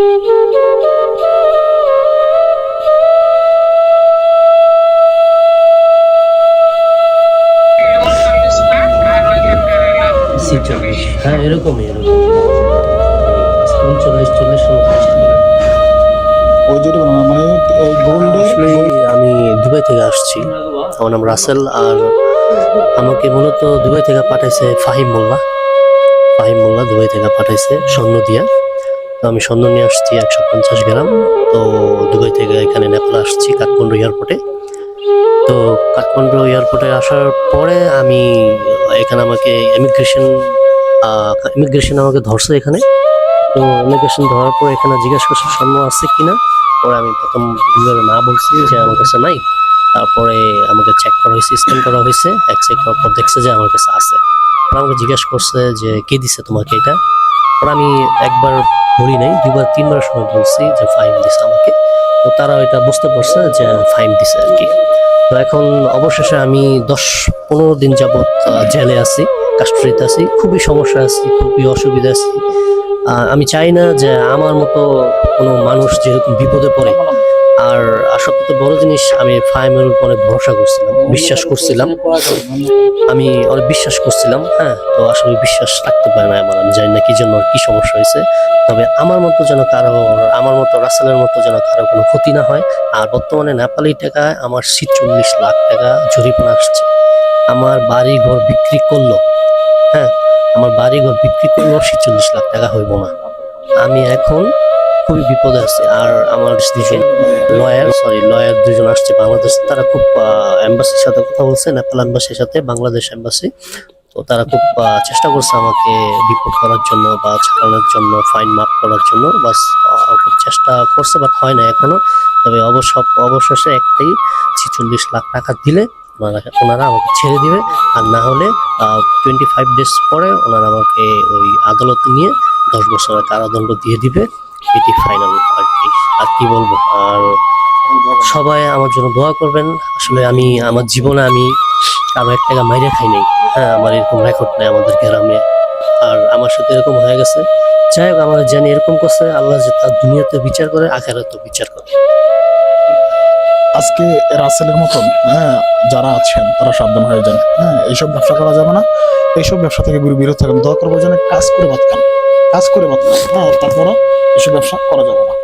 হ্যাঁ এরকমই এরকম 39-40 ওই যেটা মানে এই গোল্ডে আসলে আমি দুবাই থেকে আসছি। আমার নাম রাসেল। আর আমাকে মূলত দুবাই থেকে পাঠাইছে ফাহিম মোল্লা দুবাই থেকে পাঠাইছে স্বর্ণ দিয়া। তো আমি স্বর্ণ নিয়ে আসছি 150 গ্রাম। তো দুবাই থেকে এখানে নেপাল আসছি কাঠমান্ডু এয়ারপোর্টে। তো কাঠমান্ডু এয়ারপোর্টে আসার পরে আমি এখানে আমাকে ইমিগ্রেশন আমাকে ধরছে এখানে। তো ইমিগ্রেশন ধরার পর এখানে জিজ্ঞাসা করছে স্বর্ণ আছে কিনা। পরে আমি প্রথম বিভাগে না বলছি যে আমার কাছে নাই। তারপরে আমাকে চেক করা হয়েছে, স্ক্যান করা হয়েছে। চেক করার পর দেখছে যে আমার কাছে আছে। পরে আমাকে জিজ্ঞাসা করছে যে কে দিছে তোমাকে এটা। পরে আমি একবার বলি নাই, 2-3বার সময় বলছি যে ফাইন দিছে আমাকে। তো তারা এটা বুঝতে পারছে যে ফাইন দিছে আর কি। তো এখন অবশেষে আমি 10-15 দিন যাবৎ জেলে আছি, কাস্টডিতে আছি। খুবই সমস্যা আছি, খুবই অসুবিধা আছি। আমি চাই না যে আমার মতো কোনো মানুষ যেরকম বিপদে পড়ে। আর সবথেকে বড় জিনিস, আমি ফাহিমের উপর অনেক ভরসা করছিলাম, বিশ্বাস করছিলাম। আমি অনেক বিশ্বাস করছিলাম। হ্যাঁ, তো আসলে বিশ্বাস রাখতে পারে না আমার। আমি জানি না কি জন্য, কি সমস্যা হয়েছে। তবে আমার মতো যেন কারো, আমার মতো রাসেলের মতো যেন কারো কোনো ক্ষতি না হয়। আর বর্তমানে নেপালি টাকায় আমার 46 লাখ টাকা জরিমানা আসছে। আমার বাড়ি ঘর বিক্রি করলো, হ্যাঁ, আমার বাড়ি ঘর বিক্রি করলো 46 লাখ টাকা হইব না। আমি এখন খুবই বিপদে আছি। আর আমার দুজন লয়ার দুজন আসছে বাংলাদেশ। তারা খুব এম্বাসির সাথে কথা বলছে, নেপাল এম্বাসির সাথে বাংলাদেশ এম্বাসি। তো তারা খুব চেষ্টা করছে আমাকে ডিপোর্ট করার জন্য বা ছাড়ানোর জন্য, ফাইন মাফ করার জন্য। বাস খুব চেষ্টা করছে, বাট হয় না এখনো। তবে অবশেষে একটাই, 46 লাখ টাকা দিলে ওনারা আমাকে ছেড়ে দিবে। আর না হলে 25 ডেজ পরে ওনারা আমাকে ওই আদালতে নিয়ে 10 বছরের কারাদণ্ড দিয়ে দিবে। এটি ফাইনাল আর কি। আর কি বলবো। আর সবাই আমার জন্য দোয়া করবেন। আসলে আমি আমার জীবনে আমি কারো 1 টাকা মাইরে খাই নাই। হ্যাঁ, আমার এরকম রেকর্ড নেই আমাদের গ্রামে। আর আমার সাথে এরকম হয়ে গেছে। যাই হোক, আমার জানি এরকম করছে আল্লাহ, যে তার দুনিয়াতে বিচার করে আখেরাতেও বিচার করে। আজকে রাসেলের মতন যারা আছেন তারা সাবধান হয়ে যান। এইসব ব্যবসা করা যাবে না। এইসব ব্যবসা থেকে বিরত থাকেন। দয়া করবো যেন কাজ করে বাদ খান। তারপরও এসব ব্যবসা করা যাবে না।